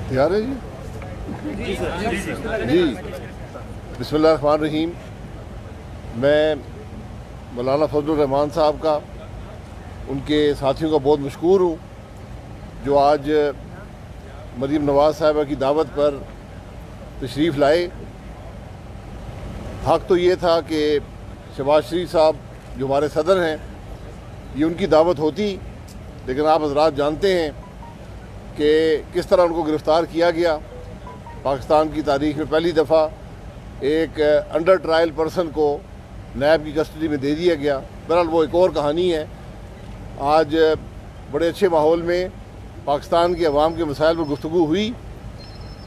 تیار ہے جی بسم اللہ الرحمن الرحیم. میں مولانا فضل الرحمان صاحب کا ان کے ساتھیوں کا بہت مشکور ہوں جو آج مریم نواز صاحبہ کی دعوت پر تشریف لائے. حق تو یہ تھا کہ شہباز شریف صاحب جو ہمارے صدر ہیں یہ ان کی دعوت ہوتی، لیکن آپ حضرات جانتے ہیں کہ کس طرح ان کو گرفتار کیا گیا. پاکستان کی تاریخ میں پہلی دفعہ ایک انڈر ٹرائل پرسن کو نیب کی کسٹڈی میں دے دیا گیا. بہرحال وہ ایک اور کہانی ہے. آج بڑے اچھے ماحول میں پاکستان کے عوام کے مسائل پر گفتگو ہوئی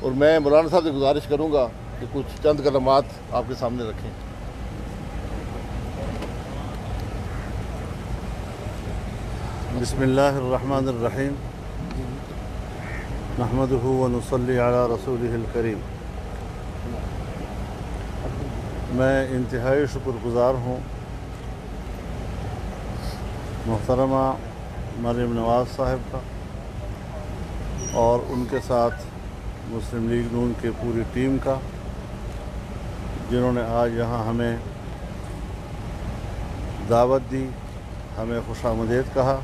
اور میں مولانا صاحب سے گزارش کروں گا کہ کچھ چند کلمات آپ کے سامنے رکھیں. بسم اللہ الرحمن الرحیم نحمدہ ونصلی علی رسولہ الکریم. میں انتہائی شکر گزار ہوں محترمہ مریم نواز صاحب کا اور ان کے ساتھ مسلم لیگ نون کے پوری ٹیم کا، جنہوں نے آج یہاں ہمیں دعوت دی، ہمیں خوش آمدید کہا.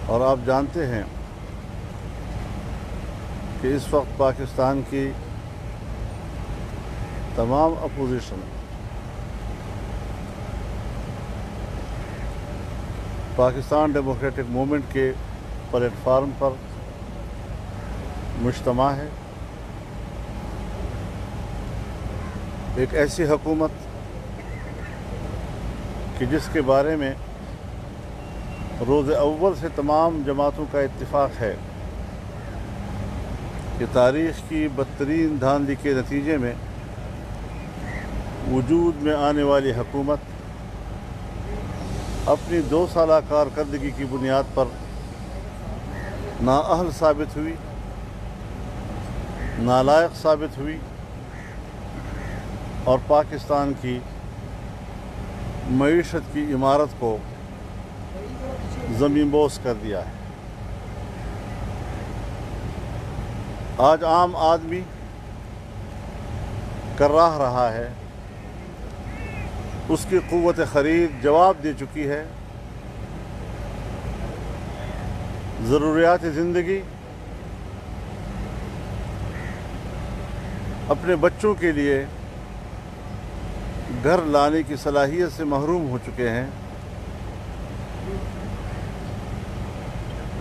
اور آپ جانتے ہیں کہ اس وقت پاکستان کی تمام اپوزیشن پاکستان ڈیموکریٹک موومنٹ کے پلیٹ فارم پر مجتمع ہے. ایک ایسی حکومت کہ جس کے بارے میں روز اول سے تمام جماعتوں کا اتفاق ہے کہ تاریخ کی بدترین دھاندلی کے نتیجے میں وجود میں آنے والی حکومت اپنی 2 سالہ کارکردگی کی بنیاد پر نااہل ثابت ہوئی، نالائق ثابت ہوئی اور پاکستان کی معیشت کی عمارت کو زمین بوس کر دیا ہے. آج عام آدمی کراہ رہا ہے، اس کی قوت خرید جواب دے چکی ہے. ضروریات زندگی اپنے بچوں کے لیے گھر لانے کی صلاحیت سے محروم ہو چکے ہیں.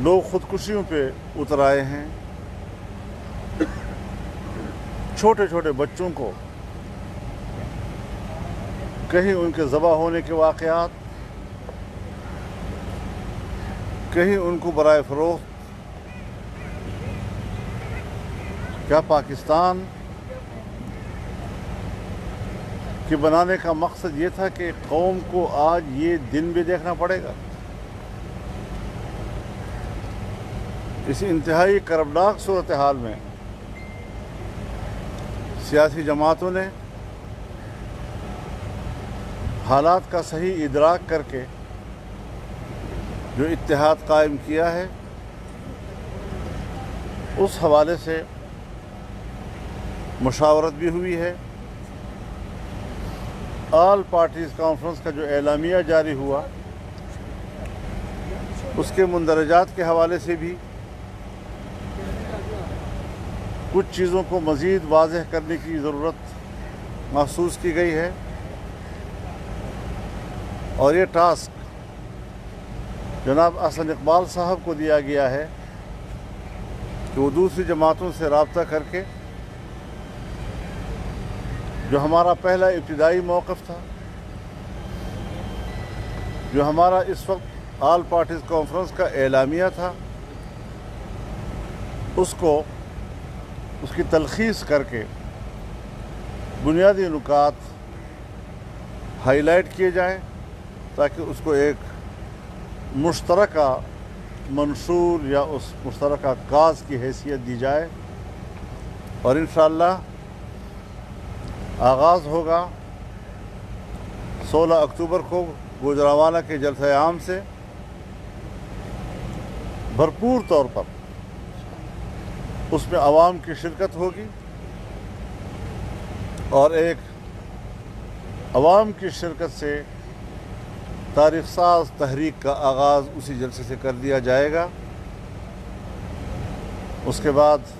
لوگ خودکشیوں پہ اتر آئے ہیں. چھوٹے چھوٹے بچوں کو کہیں ان کے ذبح ہونے کے واقعات، کہیں ان کو برائے فروخت. کیا پاکستان کے بنانے کا مقصد یہ تھا کہ قوم کو آج یہ دن بھی دیکھنا پڑے گا؟ اس انتہائی کربناک صورتحال میں سیاسی جماعتوں نے حالات کا صحیح ادراک کر کے جو اتحاد قائم کیا ہے، اس حوالے سے مشاورت بھی ہوئی ہے. آل پارٹیز کانفرنس کا جو اعلامیہ جاری ہوا، اس کے مندرجات کے حوالے سے بھی کچھ چیزوں کو مزید واضح کرنے کی ضرورت محسوس کی گئی ہے. اور یہ ٹاسک جناب احسن اقبال صاحب کو دیا گیا ہے کہ وہ دوسری جماعتوں سے رابطہ کر کے جو ہمارا پہلا ابتدائی موقف تھا، جو ہمارا اس وقت آل پارٹیز کانفرنس کا اعلامیہ تھا، اس کی تلخیص کر کے بنیادی نکات ہائی لائٹ کیے جائیں تاکہ اس کو ایک مشترکہ منشور یا اس مشترکہ کاز کی حیثیت دی جائے. اور انشاءاللہ آغاز ہوگا 16 اکتوبر کو گوجرانوالہ کے جلسہ عام سے بھرپور طور پر اس میں عوام کی شرکت ہوگی اور ایک عوام کی شرکت سے تاریخ ساز تحریک کا آغاز اسی جلسے سے کر دیا جائے گا۔ اس کے بعد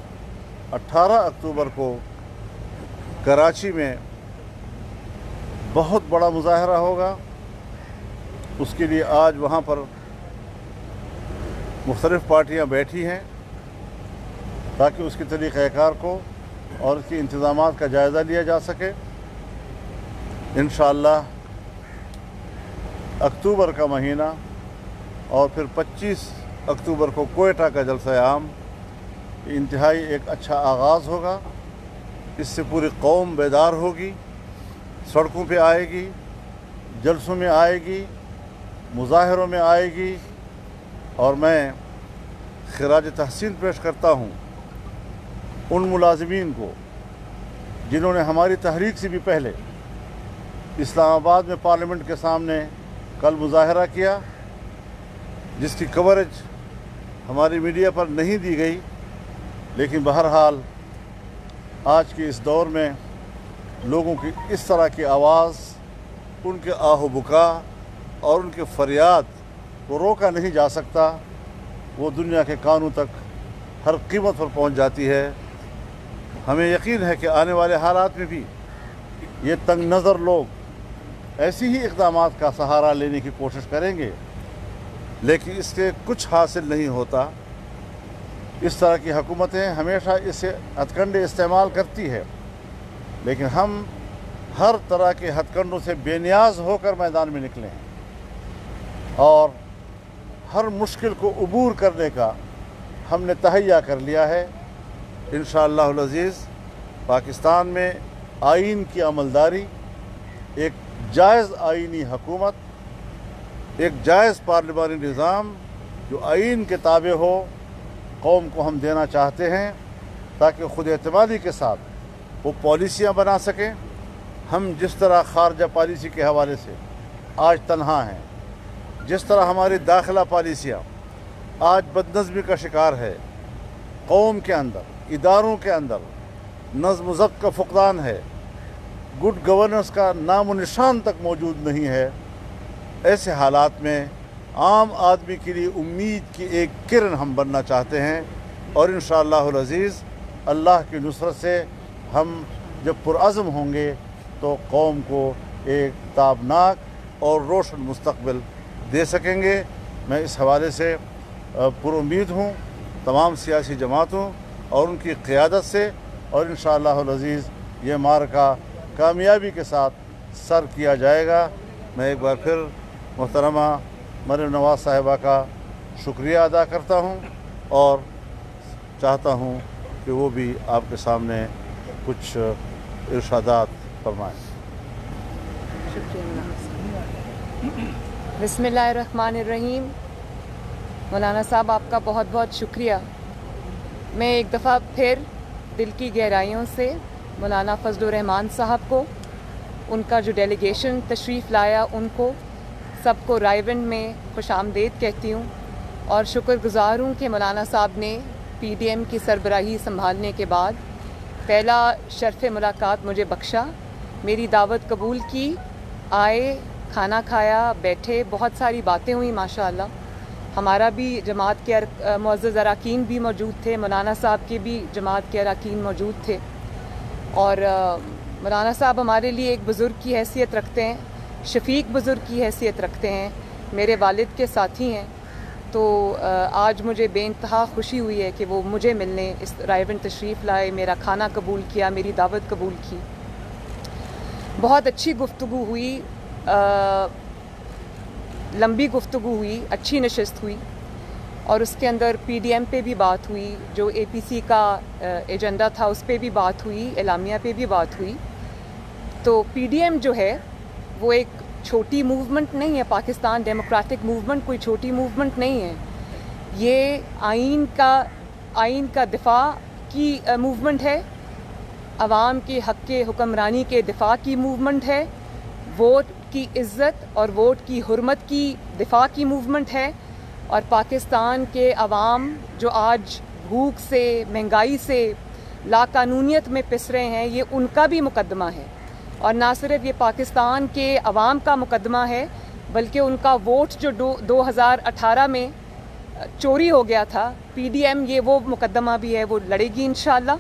18 اکتوبر کو کراچی میں بہت بڑا مظاہرہ ہوگا۔ اس کے لیے آج وہاں پر مختلف پارٹیاں بیٹھی ہیں تاکہ اس کے طریقہ کار کو اور اس کے انتظامات کا جائزہ لیا جا سکے۔ انشاءاللہ اکتوبر کا مہینہ اور پھر 25 اکتوبر کو کوئٹہ کا جلسہ عام انتہائی ایک اچھا آغاز ہوگا۔ اس سے پوری قوم بیدار ہوگی، سڑکوں پہ آئے گی، جلسوں میں آئے گی، مظاہروں میں آئے گی، اور میں خراج تحسین پیش کرتا ہوں ان ملازمین کو جنہوں نے ہماری تحریک سے بھی پہلے اسلام آباد میں پارلیمنٹ کے سامنے کل مظاہرہ کیا، جس کی کوریج ہماری میڈیا پر نہیں دی گئی، لیکن بہرحال آج کے اس دور میں لوگوں کی اس طرح کی آواز، ان کے آہ و بکا اور ان کے فریاد کو روکا نہیں جا سکتا۔ وہ دنیا کے کانوں تک ہر قیمت پر پہنچ جاتی ہے۔ ہمیں یقین ہے کہ آنے والے حالات میں بھی یہ تنگ نظر لوگ ایسی ہی اقدامات کا سہارا لینے کی کوشش کریں گے، لیکن اس سے کچھ حاصل نہیں ہوتا۔ اس طرح کی حکومتیں ہمیشہ اس سے ہتھ کنڈے استعمال کرتی ہے، لیکن ہم ہر طرح کے ہتھ کنڈوں سے بے نیاز ہو کر میدان میں نکلے ہیں اور ہر مشکل کو عبور کرنے کا ہم نے تہیہ کر لیا ہے۔ انشاءاللہ العزیز پاکستان میں آئین کی عملداری، ایک جائز آئینی حکومت، ایک جائز پارلیمانی نظام جو آئین کے تابع ہو، قوم کو ہم دینا چاہتے ہیں تاکہ خود اعتمادی کے ساتھ وہ پالیسیاں بنا سکیں۔ ہم جس طرح خارجہ پالیسی کے حوالے سے آج تنہا ہیں، جس طرح ہماری داخلہ پالیسیاں آج بدنظمی کا شکار ہے، قوم کے اندر، اداروں کے اندر نظم و ضبط کا فقدان ہے، گڈ گورننس کا نام و نشان تک موجود نہیں ہے، ایسے حالات میں عام آدمی کے لیے امید کی ایک کرن ہم بننا چاہتے ہیں، اور انشاءاللہ العزیز اللہ کی نصرت سے ہم جب پرعزم ہوں گے تو قوم کو ایک تابناک اور روشن مستقبل دے سکیں گے۔ میں اس حوالے سے پر امید ہوں تمام سیاسی جماعتوں اور ان کی قیادت سے، اور انشاءاللہ العزیز یہ معرکہ کامیابی کے ساتھ سر کیا جائے گا۔ میں ایک بار پھر محترمہ مریم نواز صاحبہ کا شکریہ ادا کرتا ہوں اور چاہتا ہوں کہ وہ بھی آپ کے سامنے کچھ ارشادات فرمائیں۔ شکریہ مولانا صاحب۔ بسم اللہ الرحمن الرحیم۔ مولانا صاحب آپ کا بہت بہت شکریہ۔ میں ایک دفعہ پھر دل کی گہرائیوں سے مولانا فضل الرحمان صاحب کو، ان کا جو ڈیلیگیشن تشریف لایا، ان کو سب کو رائے ونڈ میں خوش آمدید کہتی ہوں، اور شکر گزار ہوں کہ مولانا صاحب نے پی ڈی ایم کی سربراہی سنبھالنے کے بعد پہلا شرف ملاقات مجھے بخشا، میری دعوت قبول کی، آئے، کھانا کھایا، بیٹھے، بہت ساری باتیں ہوئیں ماشاءاللہ۔ ہمارا بھی جماعت کے معزز اراکین بھی موجود تھے، مولانا صاحب کے بھی جماعت کے اراکین موجود تھے، اور مولانا صاحب ہمارے لیے ایک بزرگ کی حیثیت رکھتے ہیں، شفیق بزرگ کی حیثیت رکھتے ہیں، میرے والد کے ساتھی ہیں۔ تو آج مجھے بے انتہا خوشی ہوئی ہے کہ وہ مجھے ملنے اس رائے ونڈ تشریف لائے، میرا کھانا قبول کیا، میری دعوت قبول کی۔ بہت اچھی گفتگو ہوئی، لمبی گفتگو ہوئی، اچھی نشست ہوئی، اور اس کے اندر پی ڈی ایم پہ بھی بات ہوئی، جو اے پی سی کا ایجنڈا تھا اس پہ بھی بات ہوئی، اعلامیہ پہ بھی بات ہوئی۔ تو پی ڈی ایم جو ہے وہ ایک چھوٹی موومنٹ نہیں ہے، پاکستان ڈیموکریٹک موومنٹ کوئی چھوٹی موومنٹ نہیں ہے، یہ آئین کا دفاع کی موومنٹ ہے، عوام کے حق کے حکمرانی کے دفاع کی موومنٹ ہے، ووٹ کی عزت اور ووٹ کی حرمت کی دفاع کی موومنٹ ہے، اور پاکستان کے عوام جو آج بھوک سے، مہنگائی سے، لاقانونیت میں پس رہے ہیں، یہ ان کا بھی مقدمہ ہے. اور نہ صرف یہ پاکستان کے عوام کا مقدمہ ہے بلکہ ان کا ووٹ جو 2018 میں چوری ہو گیا تھا، پی ڈی ایم، یہ وہ مقدمہ بھی ہے، وہ لڑے گی انشاءاللہ.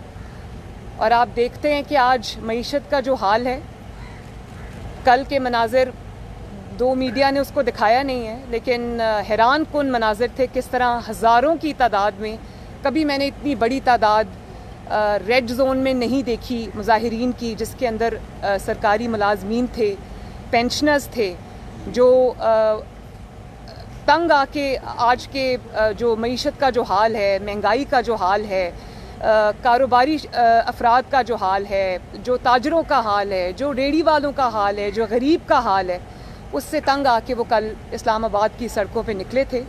اور آپ دیکھتے ہیں کہ آج معیشت کا جو حال ہے، کل کے مناظر دو میڈیا نے اس کو دکھایا نہیں ہے لیکن حیران کن مناظر تھے، کس طرح ہزاروں کی تعداد میں، کبھی میں نے اتنی بڑی تعداد ریڈ زون میں نہیں دیکھی مظاہرین کی، جس کے اندر سرکاری ملازمین تھے، پینشنرز تھے، جو تنگ آ کے آج کے جو معیشت کا جو حال ہے، مہنگائی کا جو حال ہے، کاروباری افراد کا جو حال ہے، جو تاجروں کا حال ہے، جو ریڑھی والوں کا حال ہے، جو غریب کا حال ہے، اس سے تنگ آ کے وہ کل اسلام آباد کی سڑکوں پہ نکلے تھے.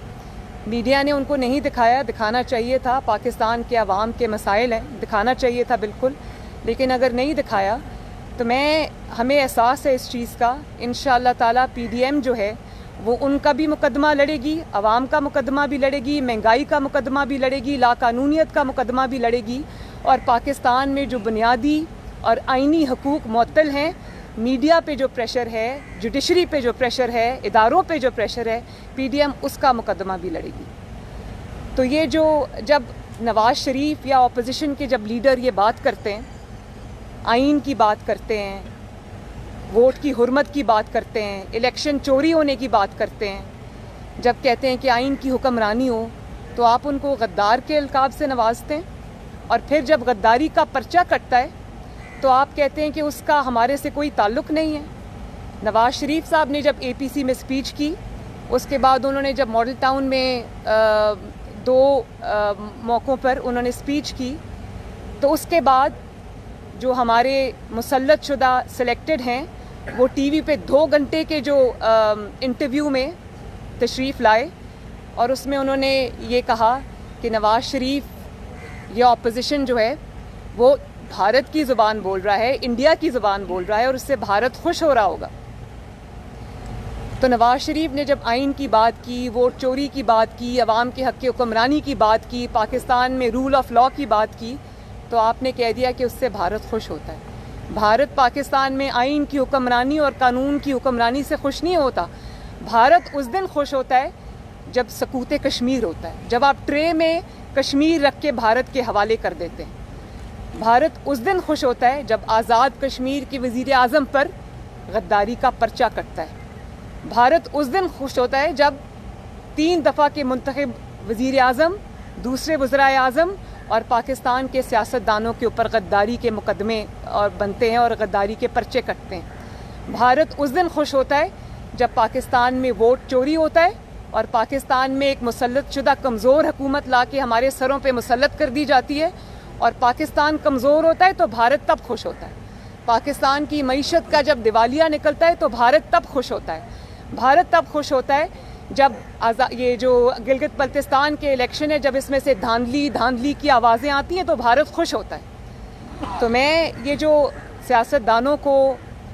میڈیا نے ان کو نہیں دکھایا، دکھانا چاہیے تھا. پاکستان کے عوام کے مسائل ہیں، دکھانا چاہیے تھا بالکل، لیکن اگر نہیں دکھایا تو ہمیں احساس ہے اس چیز کا. انشاءاللہ تعالیٰ پی ڈی ایم جو ہے وہ ان کا بھی مقدمہ لڑے گی، عوام کا مقدمہ بھی لڑے گی، مہنگائی کا مقدمہ بھی لڑے گی، لاقانونیت کا مقدمہ بھی لڑے گی. اور پاکستان میں جو بنیادی اور آئینی حقوق معطل ہیں، میڈیا پہ جو پریشر ہے، جوڈیشری پہ جو پریشر ہے، اداروں پہ جو پریشر ہے، پی ڈی ایم اس کا مقدمہ بھی لڑے گی. تو یہ جو جب نواز شریف یا اپوزیشن کے جب لیڈر یہ بات کرتے ہیں، آئین کی بات کرتے ہیں، ووٹ کی حرمت کی بات کرتے ہیں، الیکشن چوری ہونے کی بات کرتے ہیں، جب کہتے ہیں کہ آئین کی حکمرانی ہو، تو آپ ان کو غدار کے القاب سے نوازتے ہیں. اور پھر جب غداری کا پرچہ کٹتا ہے تو آپ کہتے ہیں کہ اس کا ہمارے سے کوئی تعلق نہیں ہے. نواز شریف صاحب نے جب اے پی سی میں اسپیچ کی، اس کے بعد انہوں نے جب ماڈل ٹاؤن میں 2 موقعوں پر انہوں نے اسپیچ کی، تو اس کے بعد جو ہمارے مسلط شدہ سلیکٹڈ ہیں وہ ٹی وی پہ 2 گھنٹے کے جو انٹرویو میں تشریف لائے، اور اس میں انہوں نے یہ کہا کہ نواز شریف یا اپوزیشن جو ہے وہ بھارت کی زبان بول رہا ہے، انڈیا کی زبان بول رہا ہے، اور اس سے بھارت خوش ہو رہا ہوگا. تو نواز شریف نے جب آئین کی بات کی، ووٹ چوری کی بات کی، عوام کے حق کی حکمرانی کی بات کی، پاکستان میں رول آف لا کی بات کی، تو آپ نے کہہ دیا کہ اس سے بھارت خوش ہوتا ہے. بھارت پاکستان میں آئین کی حکمرانی اور قانون کی حکمرانی سے خوش نہیں ہوتا. بھارت اس دن خوش ہوتا ہے جب سقوط کشمیر ہوتا ہے، جب آپ ٹرے میں کشمیر رکھ کے بھارت کے حوالے کر دیتے ہیں. بھارت اس دن خوش ہوتا ہے جب آزاد کشمیر کے وزیر اعظم پر غداری کا پرچہ کٹتا ہے. بھارت اس دن خوش ہوتا ہے جب 3 دفعہ کے منتخب وزیر اعظم، دوسرے وزرائے اعظم اور پاکستان کے سیاستدانوں کے اوپر غداری کے مقدمے اور بنتے ہیں اور غداری کے پرچے کٹتے ہیں. بھارت اس دن خوش ہوتا ہے جب پاکستان میں ووٹ چوری ہوتا ہے اور پاکستان میں ایک مسلط شدہ کمزور حکومت لا کے ہمارے سروں پہ مسلط کر دی جاتی ہے، اور پاکستان کمزور ہوتا ہے تو بھارت تب خوش ہوتا ہے. پاکستان کی معیشت کا جب دیوالیہ نکلتا ہے تو بھارت تب خوش ہوتا ہے. بھارت تب خوش ہوتا ہے جب یہ جو گلگت بلتستان کے الیکشن ہے، جب اس میں سے دھاندلی کی آوازیں آتی ہیں تو بھارت خوش ہوتا ہے. تو میں یہ جو سیاستدانوں کو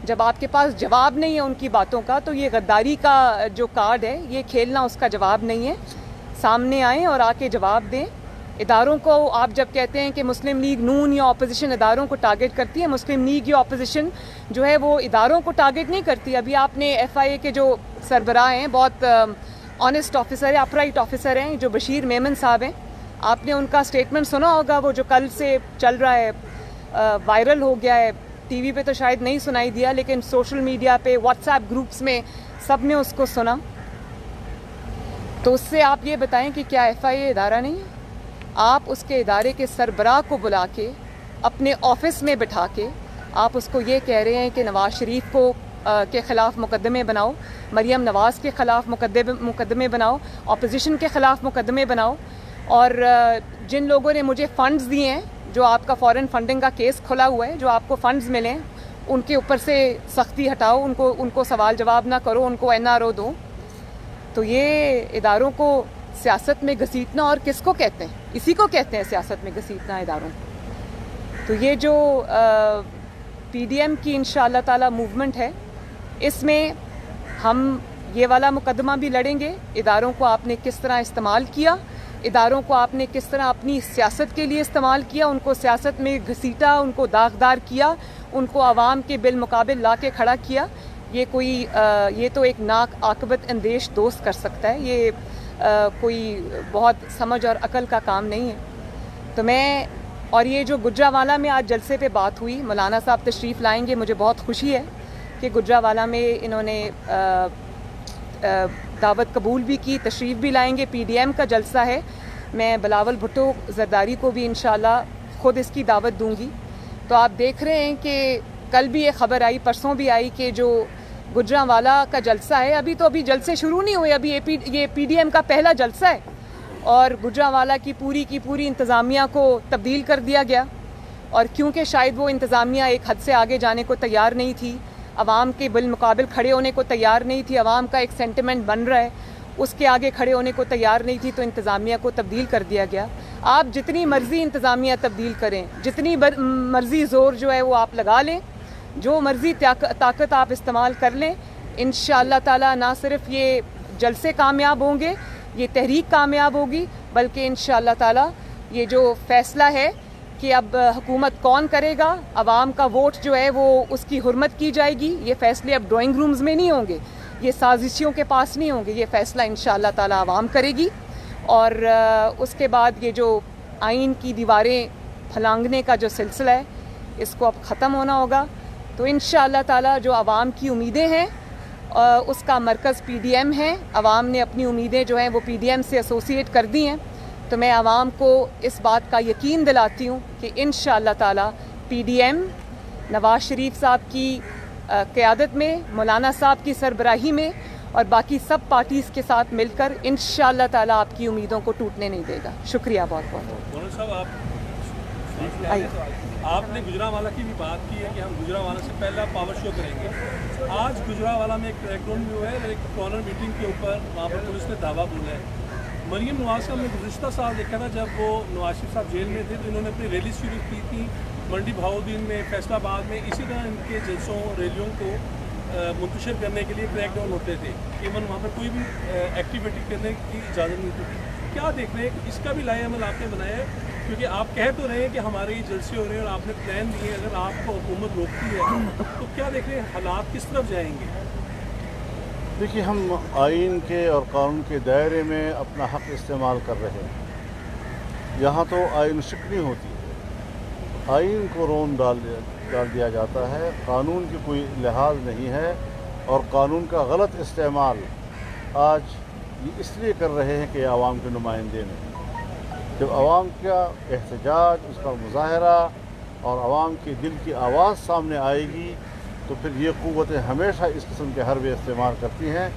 جب آپ کے پاس جواب نہیں ہے ان کی باتوں کا، تو یہ غداری کا جو کارڈ ہے یہ کھیلنا اس کا جواب نہیں ہے. سامنے آئیں اور آ کے جواب دیں. اداروں کو آپ جب کہتے ہیں کہ مسلم لیگ نون یا اپوزیشن اداروں کو ٹارگٹ کرتی ہے، مسلم لیگ یا اپوزیشن جو ہے وہ اداروں کو ٹارگٹ نہیں کرتی. ابھی آپ نے ایف آئی اے کے جو سربراہ ہیں، بہت آنیسٹ آفیسر ہیں، اپرائٹ آفیسر ہیں، جو بشیر میمن صاحب ہیں، آپ نے ان کا اسٹیٹمنٹ سنا ہوگا، وہ جو کل سے چل رہا ہے، وائرل ہو گیا ہے. ٹی وی پہ تو شاید نہیں سنائی دیا، لیکن سوشل میڈیا پہ، واٹس ایپ گروپس میں سب نے اس کو سنا. تو اس سے آپ یہ بتائیں کہ کیا ایف آئی اے ادارہ نہیں ہے؟ آپ اس کے ادارے کے سربراہ کو بلا کے اپنے آفس میں بٹھا کے آپ اس کو یہ کہہ رہے ہیں کہ نواز شریف کو کے خلاف مقدمے بناؤ، مریم نواز کے خلاف مقدمے بناؤ، اپوزیشن کے خلاف مقدمے بناؤ، اور جن لوگوں نے مجھے فنڈز دیے ہیں، جو آپ کا فارن فنڈنگ کا کیس کھلا ہوا ہے، جو آپ کو فنڈز ملیں ان کے اوپر سے سختی ہٹاؤ، ان کو سوال جواب نہ کرو، ان کو این آر او دو. تو یہ اداروں کو سیاست میں گھسیٹنا اور کس کو کہتے ہیں؟ اسی کو کہتے ہیں سیاست میں گھسیٹنا اداروں کو. تو یہ جو پی ڈی ایم کی انشاءاللہ تعالی موومنٹ ہے، اس میں ہم یہ والا مقدمہ بھی لڑیں گے. اداروں کو آپ نے کس طرح استعمال کیا، اداروں کو آپ نے کس طرح اپنی سیاست کے لیے استعمال کیا، ان کو سیاست میں گھسیٹا، ان کو داغدار کیا، ان کو عوام کے بالمقابل لا کے کھڑا کیا، یہ تو ایک ناک عاقبت اندیش دوست کر سکتا ہے، یہ کوئی بہت سمجھ اور عقل کا کام نہیں ہے۔ تو اور یہ جو گجرانوالہ میں آج جلسے پہ بات ہوئی، مولانا صاحب تشریف لائیں گے، مجھے بہت خوشی ہے کہ گجرانوالہ میں انہوں نے دعوت قبول بھی کی، تشریف بھی لائیں گے۔ PDM کا جلسہ ہے، میں بلاول بھٹو زرداری کو بھی انشاءاللہ خود اس کی دعوت دوں گی۔ تو آپ دیکھ رہے ہیں کہ کل بھی یہ خبر آئی، پرسوں بھی آئی کہ جو گجرانوالہ کا جلسہ ہے، ابھی جلسے شروع نہیں ہوئے، ابھی یہ PDM کا پہلا جلسہ ہے، اور گجرانوالہ کی پوری انتظامیہ کو تبدیل کر دیا گیا، اور کیونکہ شاید وہ انتظامیہ ایک حد سے آگے جانے کو تیار نہیں تھی، عوام کے بالمقابل کھڑے ہونے کو تیار نہیں تھی، عوام کا ایک سینٹیمنٹ بن رہا ہے، اس کے آگے کھڑے ہونے کو تیار نہیں تھی، تو انتظامیہ کو تبدیل کر دیا گیا۔ آپ جتنی مرضی انتظامیہ تبدیل کریں، جتنی مرضی زور جو ہے وہ آپ لگا لیں، جو مرضی طاقت آپ استعمال کر لیں، انشاءاللہ تعالی نہ صرف یہ جلسے کامیاب ہوں گے، یہ تحریک کامیاب ہوگی، بلکہ انشاءاللہ تعالی یہ جو فیصلہ ہے کہ اب حکومت کون کرے گا، عوام کا ووٹ جو ہے وہ اس کی حرمت کی جائے گی، یہ فیصلے اب ڈرائنگ رومز میں نہیں ہوں گے، یہ سازشیوں کے پاس نہیں ہوں گے، یہ فیصلہ انشاءاللہ تعالی عوام کرے گی، اور اس کے بعد یہ جو آئین کی دیواریں پھلانگنے کا جو سلسلہ ہے، اس کو اب ختم ہونا ہوگا۔ تو انشاءاللہ تعالی جو عوام کی امیدیں ہیں اس کا مرکز PDM ہے، عوام نے اپنی امیدیں جو ہیں وہ PDM سے ایسوسیٹ کر دی ہیں، تو میں عوام کو اس بات کا یقین دلاتی ہوں کہ انشاءاللہ تعالی PDM نواز شریف صاحب کی قیادت میں، مولانا صاحب کی سربراہی میں، اور باقی سب پارٹیز کے ساتھ مل کر انشاءاللہ تعالی آپ کی امیدوں کو ٹوٹنے نہیں دے گا۔ شکریہ بہت بہت۔ مولانا صاحب آپ نے گجرانوالہ کی بھی بات کی ہے کہ ہم گجرانوالہ سے پہلا پاور شو کریں گے، آج گجرانوالہ میں ایک کریک ڈاؤن بھی ہوا ہے، ایک کارنر میٹنگ کے اوپر وہاں پر پولیس نے دعویٰ بولا ہے۔ مریم نواز کا ہم نے گزشتہ سال دیکھا تھا جب وہ نواز شریف صاحب جیل میں تھے تو انہوں نے اپنی ریلی شروع کی تھی منڈی بہاؤالدین میں، فیصل آباد میں، اسی طرح ان کے جلسوں ریلیوں کو منتشر کرنے کے لیے کریک ڈاؤن ہوتے تھے، ایون وہاں پر کوئی بھی ایکٹیویٹی کرنے کی اجازت نہیں ہوتی تھی۔ کیا دیکھ رہے ہیں اس کا بھی لائحہ عمل آپ نے بنایا ہے؟ کیونکہ آپ کہہ تو رہے ہیں کہ ہمارے یہ جلسے ہو رہے ہیں اور آپ نے پلان دیے ہیں، اگر آپ کو حکومت روکتی ہے تو کیا دیکھ رہے ہیں حالات کس طرف جائیں گے؟ دیکھیے، ہم آئین کے اور قانون کے دائرے میں اپنا حق استعمال کر رہے ہیں، یہاں تو آئین شکنی ہوتی ہے، آئین کو رون ڈال دیا جاتا ہے، قانون کی کوئی لحاظ نہیں ہے، اور قانون کا غلط استعمال آج یہ اس لیے کر رہے ہیں کہ عوام کے نمائندے نہیں۔ جب عوام کا احتجاج، اس کا مظاہرہ اور عوام کے دل کی آواز سامنے آئے گی تو پھر یہ قوتیں ہمیشہ اس قسم کے حربے استعمال کرتی ہیں،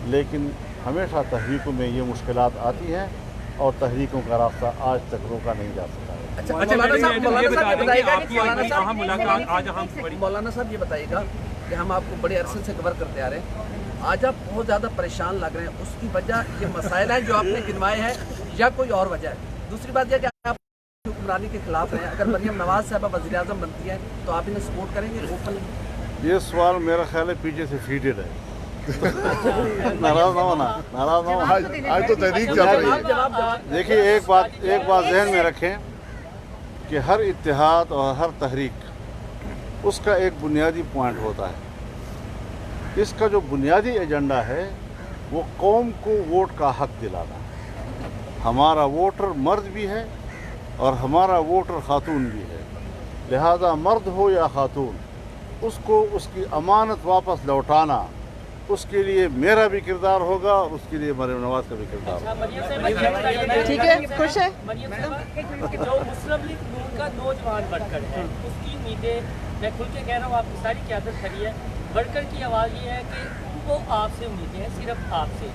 لیکن ہمیشہ تحریکوں میں یہ مشکلات آتی ہیں اور تحریکوں کا راستہ آج تک روکا نہیں جا سکتا ہے۔ مولانا صاحب یہ بتائیے گا کہ ہم آپ کو بڑے عرصے سے کور کرتے آ رہے ہیں، آج آپ بہت زیادہ پریشان لگ رہے ہیں، اس کی وجہ یہ مسائل ہیں جو آپ نے گنوائے ہیں یا کوئی اور وجہ ہے؟ دوسری بات یہ کہ آپ حکمرانی کے خلاف ہیں، اگر مریم نواز صاحبہ وزیر اعظم بنتی ہے تو آپ انہیں سپورٹ کریں گے اوپن؟ یہ سوال میرا خیال ہے پیچھے سے فیڈڈ ہے، ناراض نہ ہونا، ناراض نہ ہونا۔ آج تو تحریک چل رہی ہے۔ دیکھیے، ایک بات ذہن میں رکھیں کہ ہر اتحاد اور ہر تحریک اس کا ایک بنیادی پوائنٹ ہوتا ہے، اس کا جو بنیادی ایجنڈا ہے وہ قوم کو ووٹ کا حق دلانا ہے۔ ہمارا ووٹر مرد بھی ہے اور ہمارا ووٹر خاتون بھی ہے، لہذا مرد ہو یا خاتون، اس کو اس کی امانت واپس لوٹانا، اس کے لیے میرا بھی کردار ہوگا اور اس کے لیے مریم نواز کا بھی کردار ہوگا۔ ٹھیک ہے، خوش ہے؟ جو مسلم لیگ نون کا نوجوان ورکر ہے، اس کی امیدیں، میں کھل کے کہہ رہا ہوں، آپ کی ساری قیادت کھڑی ہے، ورکر کی آواز یہ ہے کہ وہ آپ سے امیدیں ہیں، صرف آپ سے،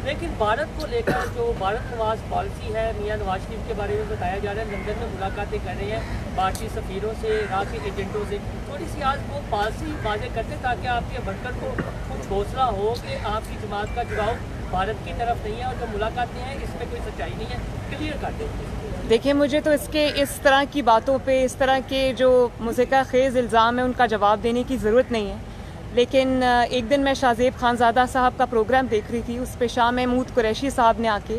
لیکن بھارت کو لے کر جو بھارت نواز پالیسی ہے، میاں نواز شریف کے بارے میں بتایا جا رہا ہے، لندن میں ملاقاتیں کر رہے ہیں بھارتی سفیروں سے، عراق کے ایجنٹوں سے، تھوڑی سی آج وہ پالیسی واضح کرتے تاکہ آپ کے ورکر کو کچھ حوصلہ ہو کہ آپ کی جماعت کا جڑاؤ بھارت کی طرف نہیں ہے، اور جو ملاقاتیں ہیں اس میں کوئی سچائی نہیں ہے، کلیئر کر دیں۔ دیکھیں، مجھے تو اس طرح کی باتوں پہ، اس طرح کے جو مضحکہ خیز الزام ہیں ان کا جواب دینے کی ضرورت نہیں ہے، لیکن ایک دن میں شاہ زیب خانزادہ صاحب کا پروگرام دیکھ رہی تھی، اس پہ شاہ محمود قریشی صاحب نے آ کے